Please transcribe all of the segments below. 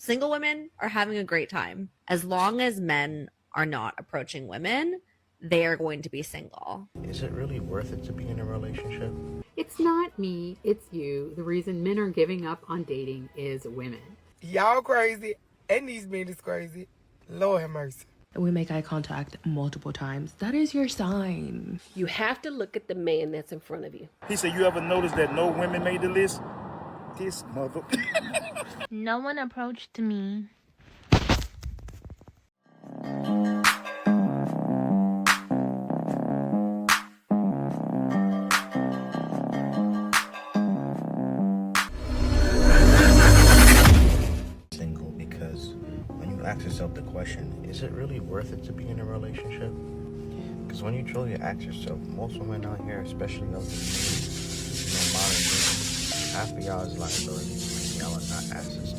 Single women are having a great time. As long as men are not approaching women, they are going to be single. Is it really worth it to be in a relationship? It's not me, it's you. The reason men are giving up on dating is women. Y'all crazy, and these men is crazy. Lord have mercy. We make eye contact multiple times. That is your sign. You have to look at the man that's in front of you. He said, you ever noticed that no women made the list? This mother. No one approached me. Single, because when you ask yourself the question, is it really worth it to be in a relationship? Because when you truly ask yourself, most women out here, especially of the modern day, half of y'all is liabilities. Y'all are not assets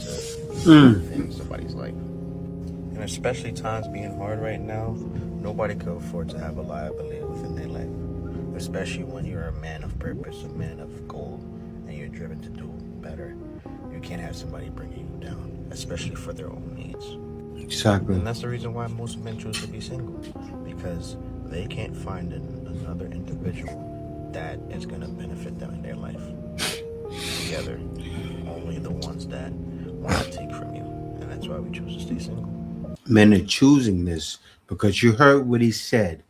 to in somebody's life. And especially times being hard right now, nobody can afford to have a liability within their life. Especially when you're a man of purpose, a man of goal, and you're driven to do better. You can't have somebody bringing you down, especially for their own needs. Exactly. And that's the reason why most men choose to be single, because they can't find another individual that is going to benefit them in their life. Together, only the ones that want to take from you, and that's why we choose to stay single. Men are choosing this because you heard what he said,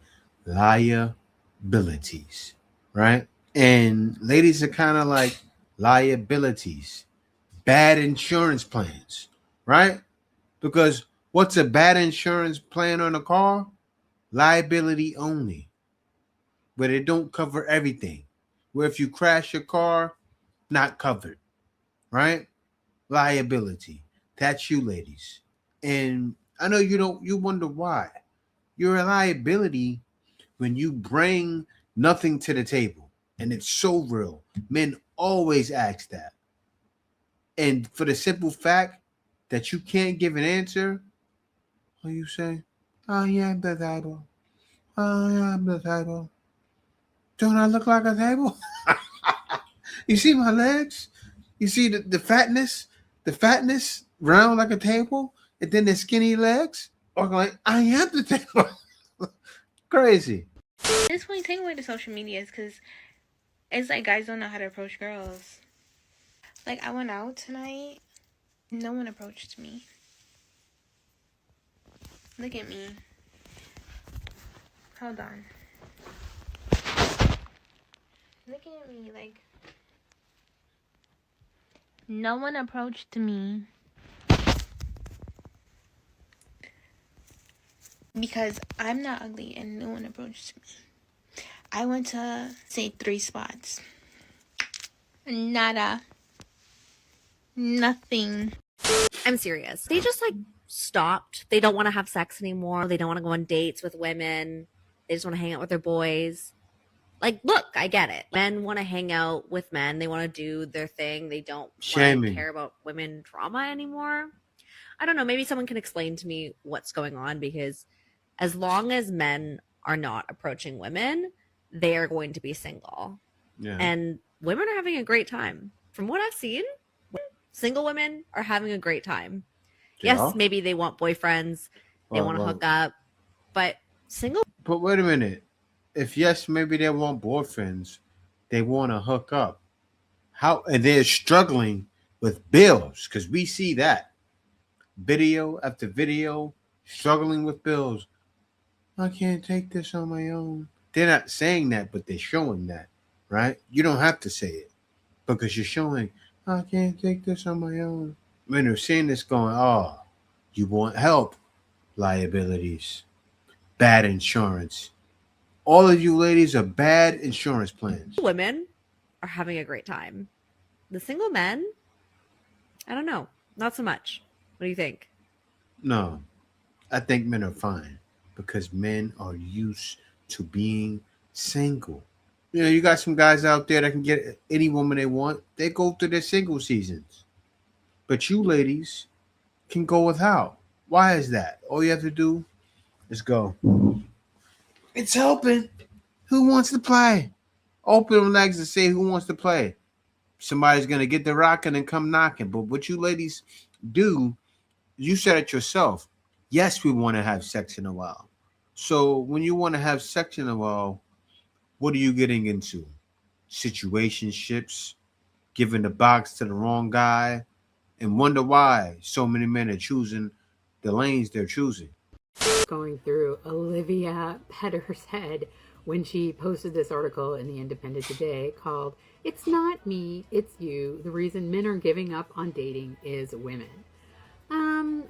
liabilities, right? And ladies are kind of like liabilities, bad insurance plans, right? Because what's a bad insurance plan on a car? Liability only, but it don't cover everything. Where if you crash your car, not covered, right? Liability. That's you, ladies. And I know you wonder why. You're a liability when you bring nothing to the table. And it's so real. Men always ask that. And for the simple fact that you can't give an answer, what you say? Oh, yeah, I'm the table. Oh, yeah, I'm the table. Don't I look like a table? You see my legs? You see the fatness? The fatness round like a table? And then the skinny legs? Or like, I am the table. Crazy. At this point, take away the social medias because it's like guys don't know how to approach girls. Like, I went out tonight. No one approached me. Look at me. Hold on. Look at me, like, no one approached me. Because I'm not ugly and no one approached me. I went to, say, 3 spots. Nada. Nothing. I'm serious. They just like stopped. They don't want to have sex anymore. They don't want to go on dates with women. They just want to hang out with their boys. Like, look, I get it. Men want to hang out with men. They want to do their thing. They don't want to care about women drama anymore. I don't know. Maybe someone can explain to me what's going on, because as long as men are not approaching women, they are going to be single. Yeah. And women are having a great time. From what I've seen, single women are having a great time. Yeah. Yes, maybe they want boyfriends. They want to hook up. But single... But wait a minute. If yes, maybe they want boyfriends, they want to hook up. How? And they're struggling with bills, because we see that video after video, struggling with bills. I can't take this on my own. They're not saying that, but they're showing that, right? You don't have to say it, because you're showing, I can't take this on my own. When they're seeing this going, oh, you want help, liabilities, bad insurance. All of you ladies are bad insurance plans. Women are having a great time. The single men, I don't know. Not so much. What do you think? No, I think men are fine, because men are used to being single. You know, you got some guys out there that can get any woman they want. They go through their single seasons. But you ladies can go without. Why is that? All you have to do is go. It's helping. Who wants to play? Open them legs and say who wants to play. Somebody's going to get the rocking and come knocking. But what you ladies do You said it yourself. Yes, we want to have sex in a while. So when you want to have sex in a while, what are you getting into? Situationships, giving the box to the wrong guy, and wonder why so many men are choosing the lanes they're choosing. Going through Olivia Petter's head when she posted this article in the Independent today called "It's Not Me, It's You. The Reason Men Are Giving Up on Dating Is Women."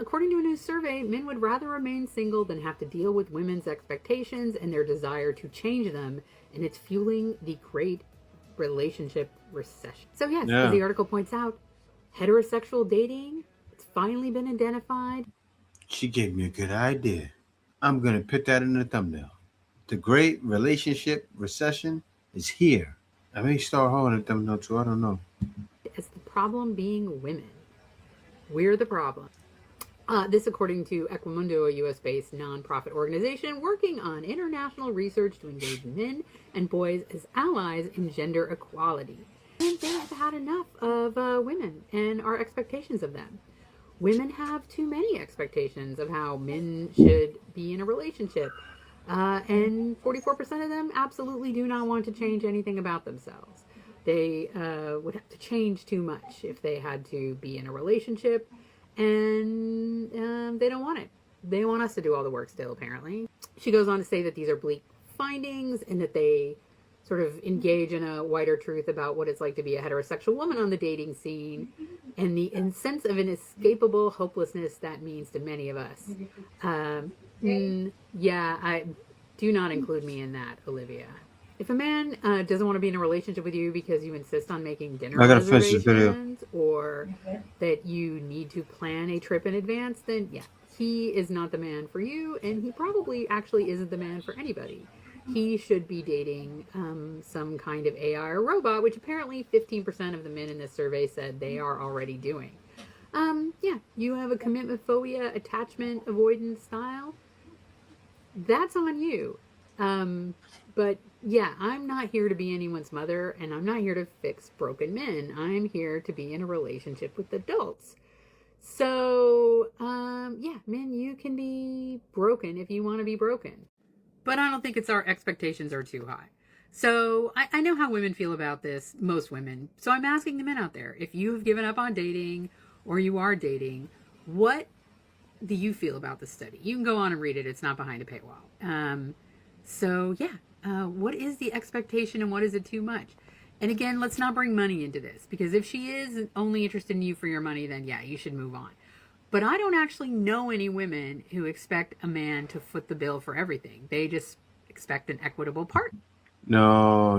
According to a new survey, men would rather remain single than have to deal with women's expectations and their desire to change them, and it's fueling the great relationship recession. So yes, as the article points out, heterosexual dating, it's finally been identified. She gave me a good idea. I'm going to put that in the thumbnail. The great relationship recession is here. I may start holding a thumbnail too. I don't know. As the problem being women. We're the problem. This according to Equimundo, a US-based nonprofit organization working on international research to engage men and boys as allies in gender equality. And they have had enough of women and our expectations of them. Women have too many expectations of how men should be in a relationship. And 44% of them absolutely do not want to change anything about themselves. They would have to change too much if they had to be in a relationship, and they don't want it. They want us to do all the work still, apparently. She goes on to say that these are bleak findings and that they sort of engage in a wider truth about what it's like to be a heterosexual woman on the dating scene and the sense of inescapable hopelessness that means to many of us. Yeah, I do not include me in that, Olivia. If a man doesn't want to be in a relationship with you because you insist on making dinner reservations or that you need to plan a trip in advance, then yeah, he is not the man for you, and he probably actually isn't the man for anybody. He should be dating some kind of AI or robot, which apparently 15% of the men in this survey said they are already doing. Yeah, you have a commitment phobia, attachment avoidance style. That's on you. But yeah, I'm not here to be anyone's mother, and I'm not here to fix broken men. I'm here to be in a relationship with adults. So, yeah, men, you can be broken if you want to be broken. But I don't think it's our expectations are too high. So I know how women feel about this, most women. So I'm asking the men out there, if you've given up on dating or you are dating, what do you feel about the study? You can go on and read it. It's not behind a paywall. So yeah, what is the expectation and what is it too much? And again, let's not bring money into this, because if she is only interested in you for your money, then yeah, you should move on. But I don't actually know any women who expect a man to foot the bill for everything. They just expect an equitable partner. No.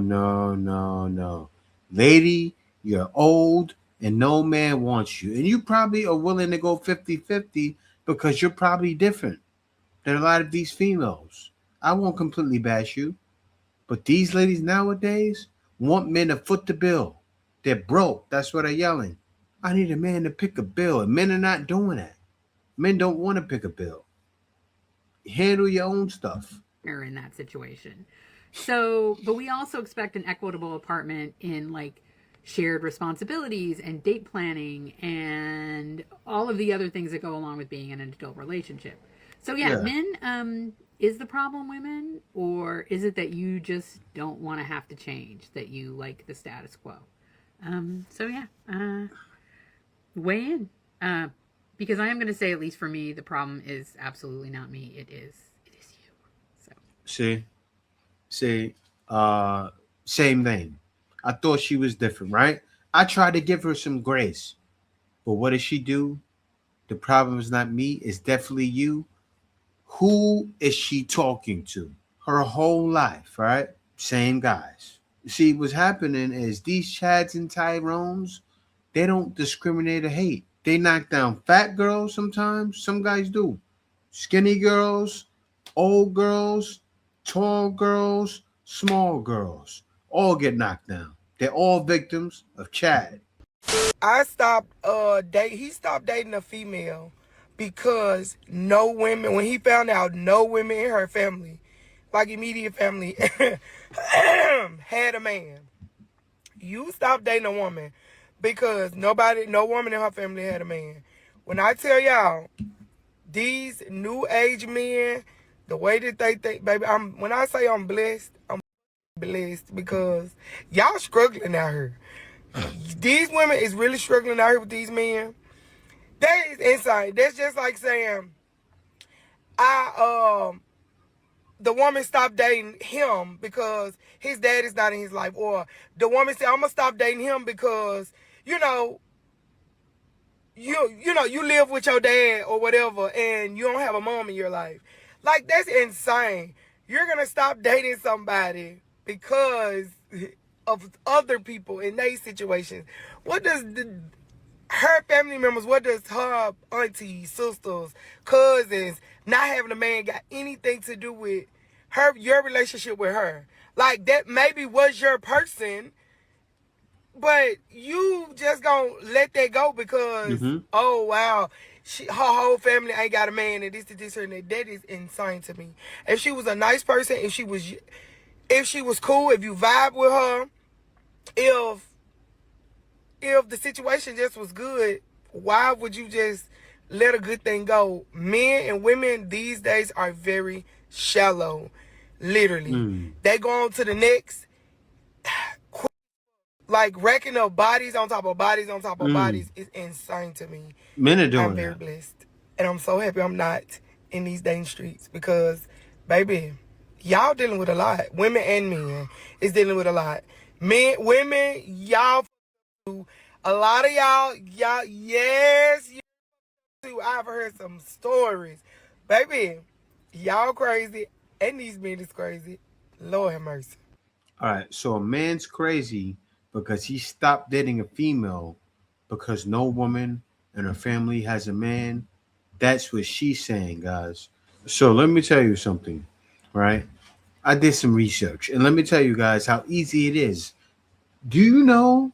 Lady, you're old and no man wants you. And you probably are willing to go 50-50 because you're probably different than a lot of these females. I won't completely bash you. But these ladies nowadays want men to foot the bill. They're broke. That's what they're yelling. I need a man to pick a bill. And men are not doing that. Men don't want to pick a bill. Handle your own stuff. In that situation. So, but we also expect an equitable apartment in like shared responsibilities and date planning and all of the other things that go along with being in an adult relationship. So yeah. Men, is the problem women, or is it that you just don't want to have to change, that you like the status quo? So yeah, weigh in. Because I am going to say, at least for me, the problem is absolutely not me. It is you. So see, same thing. I thought she was different, right? I tried to give her some grace, but what does she do? The problem is not me. It's definitely you. Who is she talking to? Her whole life, right? Same guys. See, what's happening is these Chads and Tyrones, they don't discriminate or hate. They knock down fat girls sometimes. Some guys do. Skinny girls, old girls, tall girls, small girls. All get knocked down. They're all victims of Chad. I stopped he stopped dating a female because no women, when he found out no women in her family, like immediate family, had a man. You stopped dating a woman because no woman in her family had a man. When I tell y'all, these new age men, the way that they think, baby, when I say I'm blessed because y'all struggling out here. These women is really struggling out here with these men. That is insane. That's just like saying, the woman stopped dating him because his dad is not in his life, or the woman said, I'm gonna stop dating him because you know you live with your dad or whatever, and you don't have a mom in your life. Like, that's insane. You're gonna stop dating somebody because of other people in their situations. What does her family members, what does her aunties, sisters, cousins, not having a man got anything to do with your relationship with her? Like, that maybe was your person, but you just gonna let that go because, oh wow, her whole family ain't got a man and this, and that. That is insane to me. If she was a nice person, if she was cool, if you vibe with her, if the situation just was good, why would you just let a good thing go? Men and women these days are very shallow. Literally. They go on to the next, like racking up bodies on top of bodies on top of bodies is insane to me. Men are doing I'm very that. blessed. And I'm so happy I'm not in these dating streets because, baby, y'all dealing with a lot. Women and men is dealing with a lot. Men, women, y'all, a lot of y'all, yes, you too. I've heard some stories. Baby, y'all crazy, and these men is crazy. Lord have mercy. All right, so a man's crazy because he stopped dating a female because no woman in her family has a man. That's what she's saying, guys. So let me tell you something, right? I did some research, and let me tell you guys how easy it is. Do you know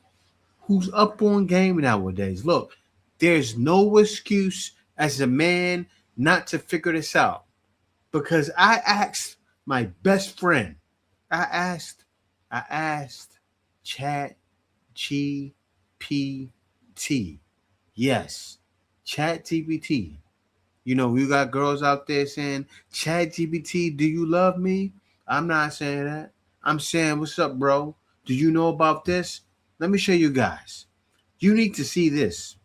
who's up on game nowadays? Look, there's no excuse as a man not to figure this out because I asked my best friend. I asked Chat GPT. Yes, Chat GPT. You know, you got girls out there saying, Chat GPT, do you love me? I'm not saying that. I'm saying, what's up, bro? Do you know about this? Let me show you guys. You need to see this.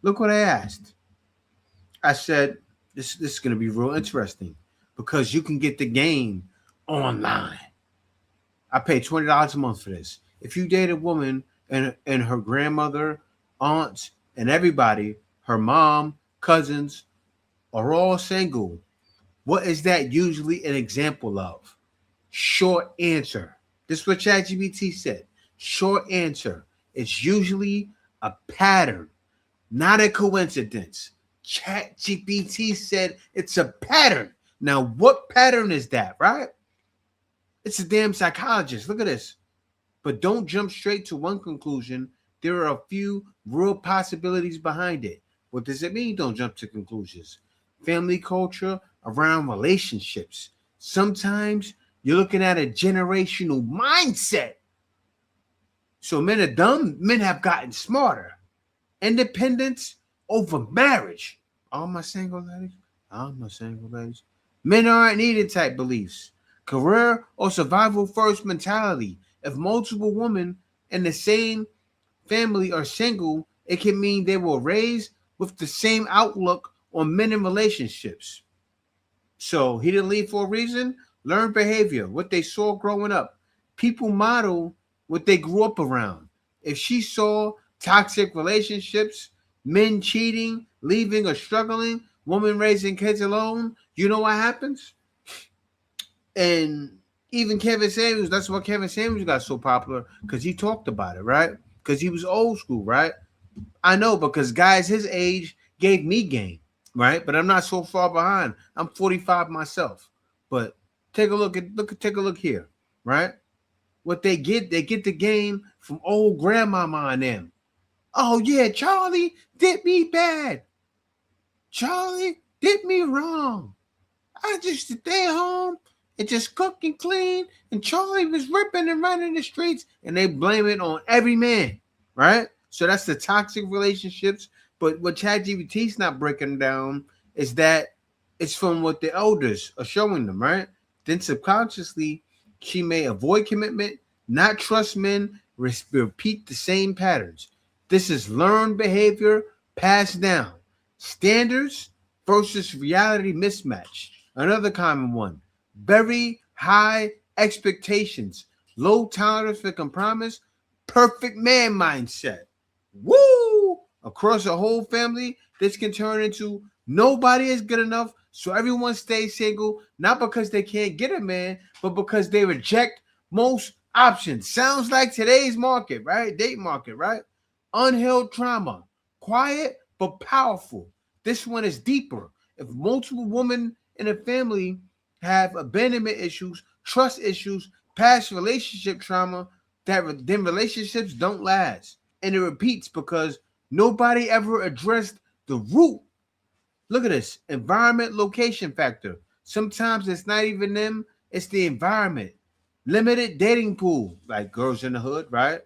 Look what I asked. I said, this is going to be real interesting because you can get the game online. I pay $20 a month for this. If you date a woman and her grandmother, aunts, and everybody, her mom, cousins, are all single, what is that usually an example of? Short answer. This is what ChatGPT said. Short answer. It's usually a pattern, not a coincidence. ChatGPT said it's a pattern. Now, what pattern is that, right? It's a damn psychologist. Look at this. But don't jump straight to one conclusion. There are a few real possibilities behind it. What does it mean? Don't jump to conclusions. Family culture around relationships. Sometimes you're looking at a generational mindset. So men are dumb. Men have gotten smarter. Independence over marriage. All my single ladies. All my single ladies. Men aren't needed type beliefs. Career or survival first mentality. If multiple women in the same family are single, it can mean they were raised with the same outlook on men and relationships. So he didn't leave for a reason. Learn behavior, what they saw growing up. People model what they grew up around. If she saw toxic relationships, men cheating, leaving or struggling, women raising kids alone, you know what happens? And even Kevin Samuels, that's why Kevin Samuels got so popular, because he talked about it, right? Because he was old school, right? I know, because guys his age gave me game, right? But I'm not so far behind. I'm 45 myself. But take a look here, right? What they get the game from old grandmama and them. Oh yeah, Charlie did me bad. Charlie did me wrong. I just stay home and just cook and clean, and Charlie was ripping and running the streets, and they blame it on every man, right? So that's the toxic relationships But what ChatGPT's not breaking down is that it's from what the elders are showing them, right? Then subconsciously, she may avoid commitment, not trust men, repeat the same patterns. This is learned behavior passed down. Standards versus reality mismatch. Another common one. Very high expectations, low tolerance for compromise, perfect man mindset. Woo! Across a whole family, this can turn into nobody is good enough, so everyone stays single, not because they can't get a man, but because they reject most options. Sounds like today's market, right? Date market, right? Unhealed trauma, quiet but powerful. This one is deeper. If multiple women in a family have abandonment issues, trust issues, past relationship trauma, then relationships don't last. And it repeats because nobody ever addressed the root. Look at this environment location factor. Sometimes it's not even them, it's the environment. Limited dating pool, like girls in the hood, right?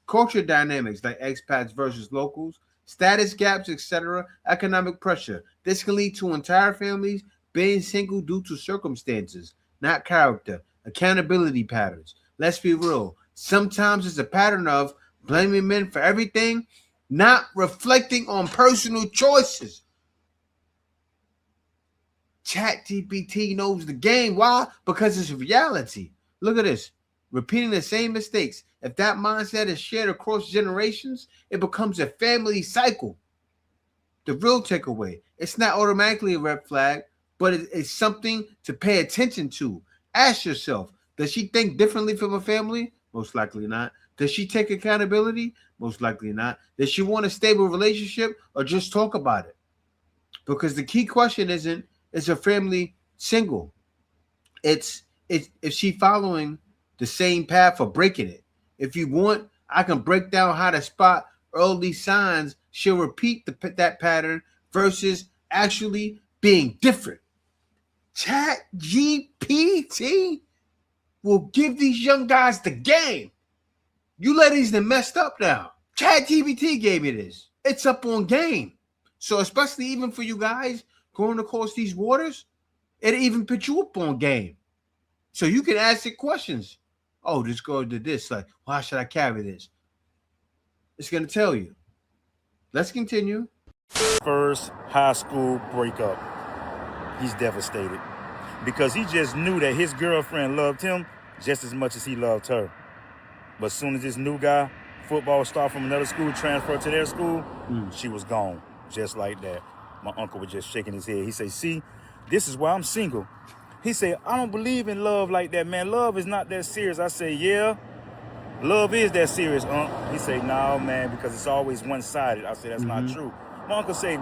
Culture dynamics, like expats versus locals, status gaps, etc., economic pressure. This can lead to entire families being single due to circumstances, not character. Accountability patterns. Let's be real. Sometimes it's a pattern of blaming men for everything, not reflecting on personal choices. ChatGPT knows the game. Why? Because it's reality. Look at this. Repeating the same mistakes. If that mindset is shared across generations, it becomes a family cycle. The real takeaway, it's not automatically a red flag, but it's something to pay attention to. Ask yourself, does she think differently from her family? Most likely not. Does she take accountability? Most likely not. Does she want a stable relationship or just talk about it? Because the key question isn't, is her family single? It's if she following the same path or breaking it. If you want, I can break down how to spot early signs she'll repeat that pattern versus actually being different. Chat GPT will give these young guys the game. You ladies that messed up now. Chat GPT gave me this. It's up on game. So especially even for you guys going across these waters, it even put you up on game. So you can ask it questions. Oh, this girl did this. Like, why should I carry this? It's going to tell you. Let's continue. First high school breakup. He's devastated because he just knew that his girlfriend loved him just as much as he loved her. But as soon as this new guy, football star from another school, transferred to their school, she was gone, just like that. My uncle was just shaking his head. He said, see, this is why I'm single. He said, I don't believe in love like that, man. Love is not that serious. I say, yeah, love is that serious, He said, no, man, because it's always one-sided. I said, that's not true. My uncle said,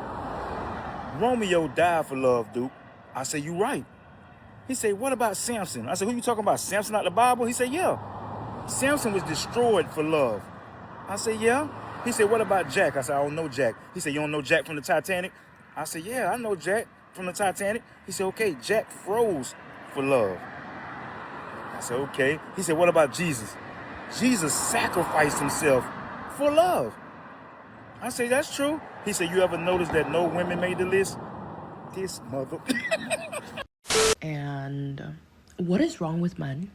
Romeo died for love, Duke. I said, you right. He said, what about Samson? I said, who you talking about? Samson out the Bible? He said, yeah. Samson was destroyed for love. I said, yeah. He said, what about Jack? I said, I don't know Jack. He said, you don't know Jack from the Titanic? I said, yeah, I know Jack from the Titanic. He said, okay, Jack froze for love. I said, okay. He said, what about Jesus? Jesus sacrificed himself for love. I said, that's true. He said, you ever notice that no women made the list? This mother. And what is wrong with men?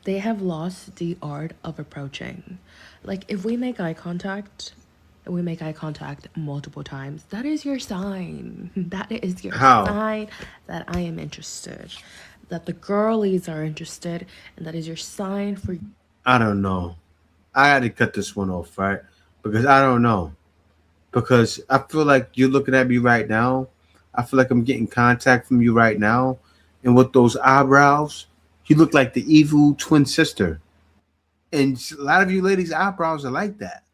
They have lost the art of approaching. Like, if we make eye contact, multiple times, that is your sign. That is your sign that I am interested. That the girlies are interested, and that is your sign for... I don't know. I had to cut this one off, right? Because I don't know. Because I feel like you're looking at me right now. I feel like I'm getting contact from you right now. And with those eyebrows, you look like the evil twin sister. And a lot of you ladies' eyebrows are like that.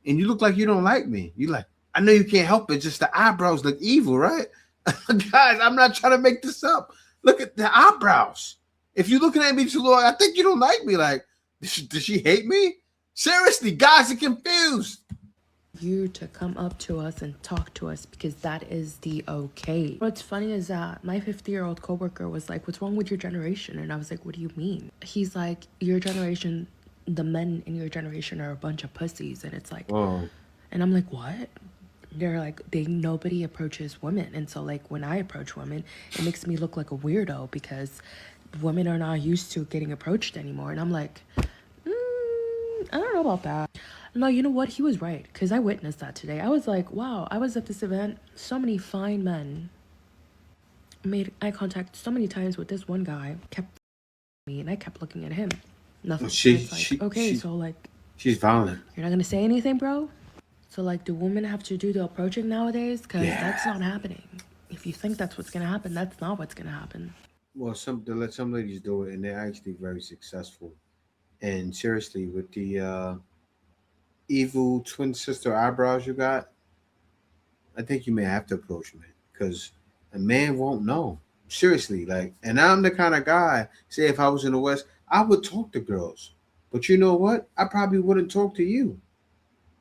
And you look like you don't like me. You like, I know you can't help it. Just the eyebrows look evil, right? Guys, I'm not trying to make this up. Look at the eyebrows. If you're looking at me too long, I think you don't like me. Like, does she hate me? Seriously, guys are confused. You to come up to us and talk to us, because that is the okay. What's funny is that my 50-year-old coworker was like, what's wrong with your generation? And I was like, what do you mean? He's like, your generation, the men in your generation are a bunch of pussies. And it's like, And I'm like, what? They're like, nobody approaches women. And so like when I approach women, it makes me look like a weirdo because women are not used to getting approached anymore. And I'm like, I don't know about that. No, you know what? He was right because I witnessed that today. I was like, wow, I was at this event. So many fine men made eye contact so many times with this one guy, kept me, and I kept looking at him. Nothing. It's like, okay, so like, she's violent. you're not gonna say anything, bro? So like, do women have to do the approaching nowadays? Because that's not happening. If you think that's what's gonna happen, that's not what's gonna happen. Well, they let some ladies do it, and they're actually very successful. And seriously, with the evil twin sister eyebrows you got, I think you may have to approach men because a man won't know. Seriously, like, and I'm the kind of guy. Say, if I was in the West, I would talk to girls, but you know what? I probably wouldn't talk to you.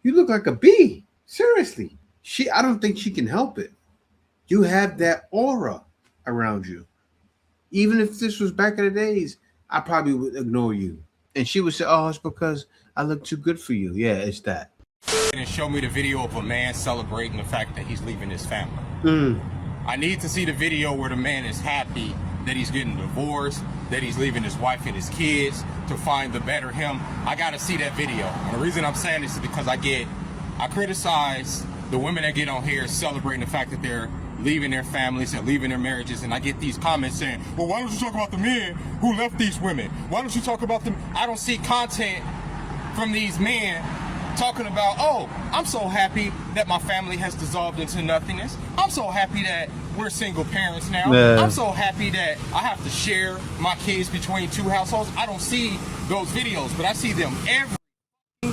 You look like a bee. Seriously, I don't think she can help it. You have that aura around you. Even if this was back in the days, I probably would ignore you. And she would say, "Oh, it's because I look too good for you." Yeah, it's that. And show me the video of a man celebrating the fact that he's leaving his family. I need to see the video where the man is happy that he's getting divorced, that he's leaving his wife and his kids to find the better him. I gotta see that video. And the reason I'm saying this is because I criticize the women that get on here celebrating the fact that they're leaving their families and leaving their marriages, and I get these comments saying, well, why don't you talk about the men who left these women? Why don't you talk about them? I don't see content from these men talking about, oh, I'm so happy that my family has dissolved into nothingness. I'm so happy that we're single parents now. I'm so happy that I have to share my kids between two households. I don't see those videos, but I see them every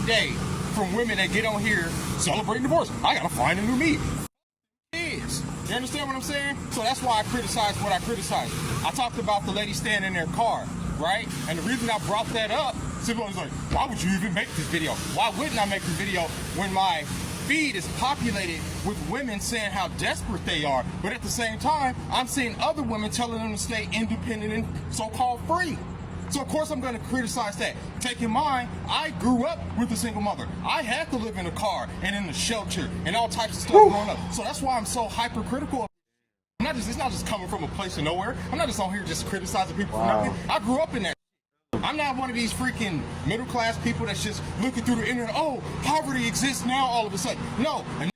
day from women that get on here celebrating divorce. I gotta find a new me. You understand what I'm saying? So that's why I criticize what I criticize. I talked about the lady standing in their car, right? And the reason I brought that up, someone's like, why would you even make this video? Why wouldn't I make this video when my feed is populated with women saying how desperate they are? But at the same time, I'm seeing other women telling them to stay independent and so-called free. So of course I'm going to criticize that. Take in mind, I grew up with a single mother. I had to live in a car and in a shelter and all types of stuff growing up. So that's why I'm so hypercritical. It's not just coming from a place of nowhere. I'm not just on here just criticizing people for nothing. I grew up in that. I'm not one of these freaking middle class people that's just looking through the internet. Oh, poverty exists now all of a sudden. No, I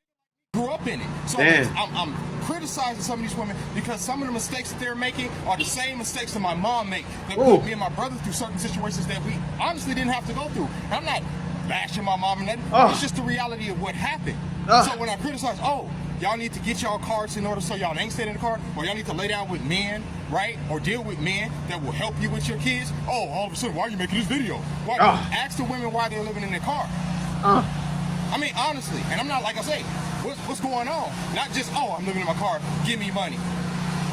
grew up in it. So I'm criticizing some of these women because some of the mistakes that they're making are the same mistakes that my mom made, that put me and my brother through certain situations that we honestly didn't have to go through. I'm not bashing my mom and that. It's just the reality of what happened. So when I criticize, oh, y'all need to get y'all cards in order so y'all ain't staying in the car, or y'all need to lay down with men, right? Or deal with men that will help you with your kids. Oh, all of a sudden, why are you making this video? Why? Ask the women why they're living in their car. I mean, honestly, and I'm not, like I say, what's going on? Not just, oh, I'm living in my car, give me money.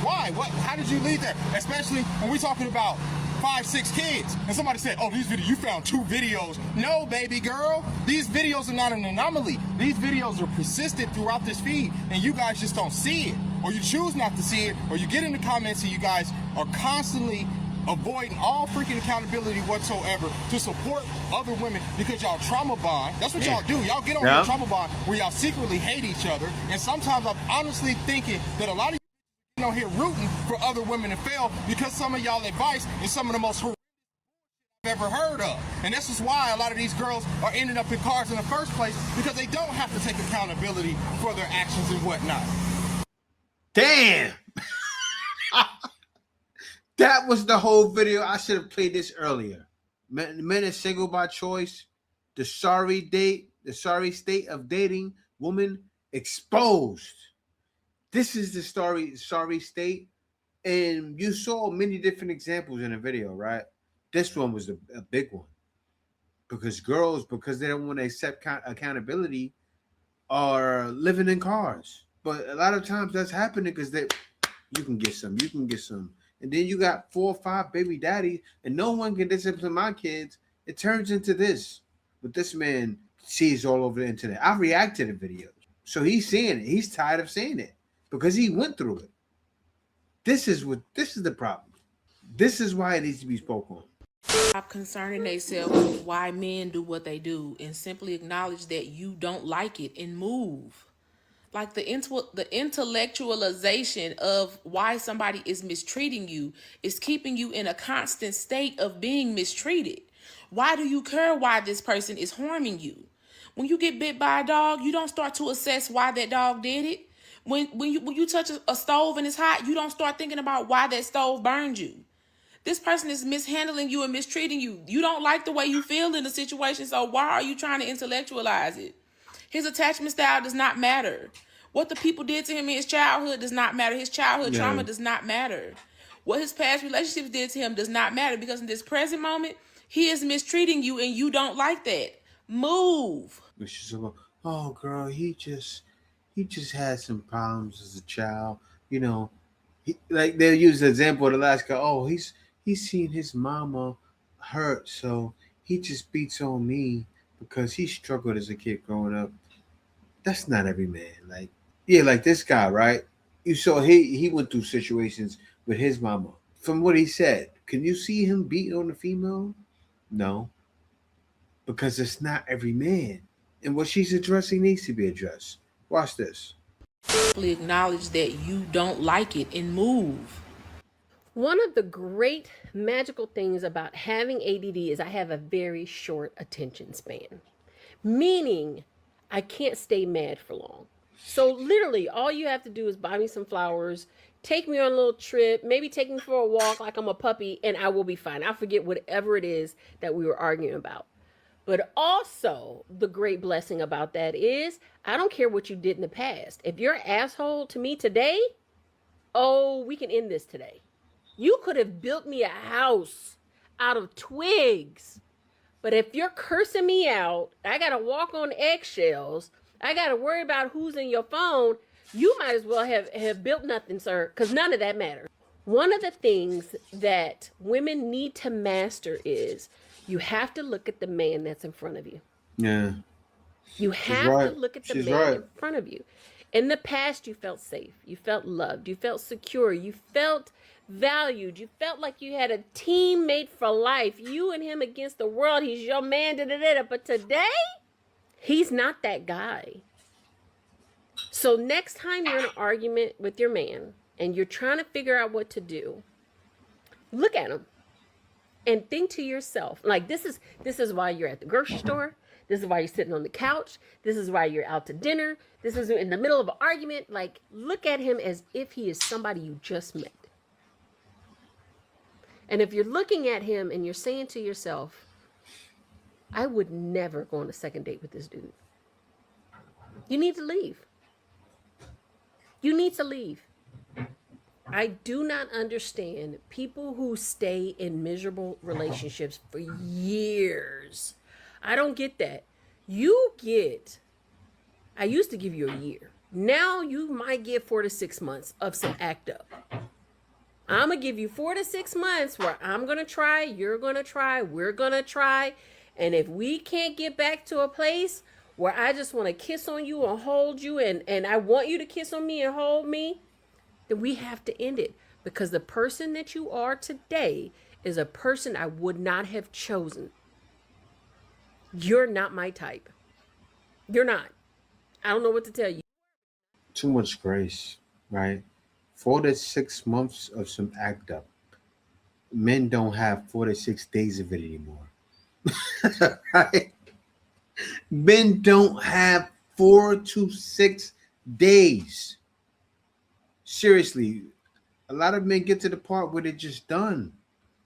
Why? What? How did you leave that? Especially when we're talking about 5, 6 kids, and somebody said, oh, these videos, you found 2 videos. No, baby girl, these videos are not an anomaly. These videos are persistent throughout this feed, and you guys just don't see it, or you choose not to see it, or you get in the comments and you guys are constantly avoiding all freaking accountability whatsoever to support other women because y'all trauma bond. That's what y'all do. Y'all get on your trauma bond where y'all secretly hate each other, and sometimes I'm honestly thinking that a lot of you on here rooting for other women to fail because some of y'all advice is some of the most horrific I've ever heard of. And this is why a lot of these girls are ending up in cars in the first place, because they don't have to take accountability for their actions and whatnot. Damn. That was the whole video. I should have played this earlier. Men are single by choice. The sorry state of dating. Woman exposed. This is the sorry state. And you saw many different examples in the video, right? This one was a big one. Because girls, because they don't want to accept accountability, are living in cars. But a lot of times that's happening because you can get some. And then you got 4 or 5 baby daddies, and no one can discipline my kids. It turns into this. But this man sees all over the internet. I react to the videos. So he's seeing it. He's tired of seeing it because he went through it. This is the problem. This is why it needs to be spoken on. Stop concerning themselves with why men do what they do and simply acknowledge that you don't like it and move. Like the intellectualization of why somebody is mistreating you is keeping you in a constant state of being mistreated. Why do you care why this person is harming you? When you get bit by a dog, you don't start to assess why that dog did it. When you touch a stove and it's hot, you don't start thinking about why that stove burned you. This person is mishandling you and mistreating you. You don't like the way you feel in the situation, so why are you trying to intellectualize it? His attachment style does not matter. What the people did to him in his childhood does not matter. His childhood trauma does not matter. What his past relationships did to him does not matter, because in this present moment, he is mistreating you and you don't like that. Move. She's like, oh girl, he just had some problems as a child. You know, like they'll use the example of the last guy. Oh, he's seen his mama hurt, so he just beats on me because he struggled as a kid growing up. That's not every man. Like, yeah, like this guy, right? You saw he went through situations with his mama. From what he said, can you see him beating on the female? No, because it's not every man. And what she's addressing needs to be addressed. Watch this. Simply acknowledge that you don't like it and move. One of the great magical things about having ADD is I have a very short attention span, meaning I can't stay mad for long. So literally all you have to do is buy me some flowers, take me on a little trip, maybe take me for a walk like I'm a puppy, and I will be fine. I'll forget whatever it is that we were arguing about. But also, the great blessing about that is I don't care what you did in the past. If you're an asshole to me today, oh, we can end this today. You could have built me a house out of twigs. But if you're cursing me out, I got to walk on eggshells, I got to worry about who's in your phone, you might as well have built nothing, sir, because none of that matters. One of the things that women need to master is you have to look at the man that's in front of you. Yeah. You have to look at the man in front of you. In the past, you felt safe. You felt loved. You felt secure. You felt valued. You felt like you had a teammate for life. You and him against the world. He's your man. But today, he's not that guy. So next time you're in an argument with your man and you're trying to figure out what to do, look at him and think to yourself, like this is why you're at the grocery store. This is why you're sitting on the couch. This is why you're out to dinner. This is in the middle of an argument. Like, look at him as if he is somebody you just met. And if you're looking at him and you're saying to yourself, I would never go on a second date with this dude, you need to leave. You need to leave. I do not understand people who stay in miserable relationships for years. I don't get that. I used to give you a year. Now you might get 4 to 6 months of some act up. I'm going to give you 4 to 6 months where I'm going to try, you're going to try, we're going to try. And if we can't get back to a place where I just want to kiss on you and hold you and I want you to kiss on me and hold me, then we have to end it. Because the person that you are today is a person I would not have chosen. You're not my type. You're not. I don't know what to tell you. Too much grace, right? 4 to 6 months of some act up. Men don't have 4 to 6 days of it anymore. Right? Men don't have 4 to 6 days. Seriously, a lot of men get to the part where they're just done.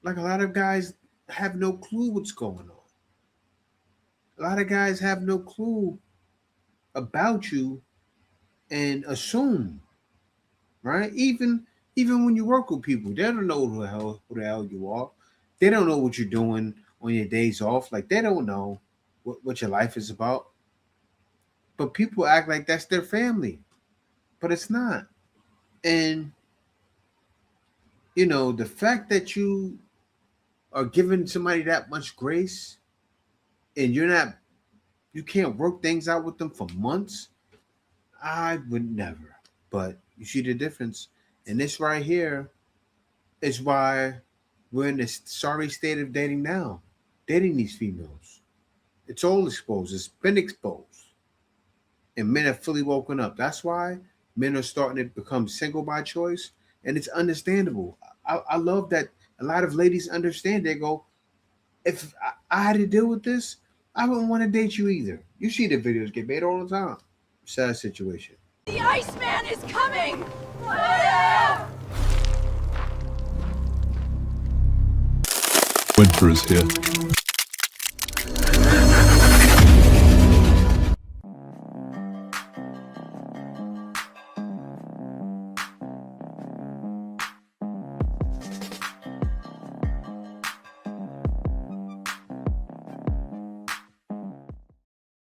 Like a lot of guys have no clue what's going on. A lot of guys have no clue about you and assume, right? Even when you work with people, they don't know who the hell you are. They don't know what you're doing on your days off. Like they don't know what your life is about. But people act like that's their family, but it's not. And you know, the fact that you are giving somebody that much grace and you can't work things out with them for months, I would never. But you see the difference. And this right here is why we're in this sorry state of dating now, dating these females. It's all exposed. It's been exposed. And men have fully woken up. That's why men are starting to become single by choice. And it's understandable. I love that a lot of ladies understand. They go, if I had to deal with this, I wouldn't want to date you either. You see the videos get made all the time. Sad situation. The Iceman is coming! Winter is here.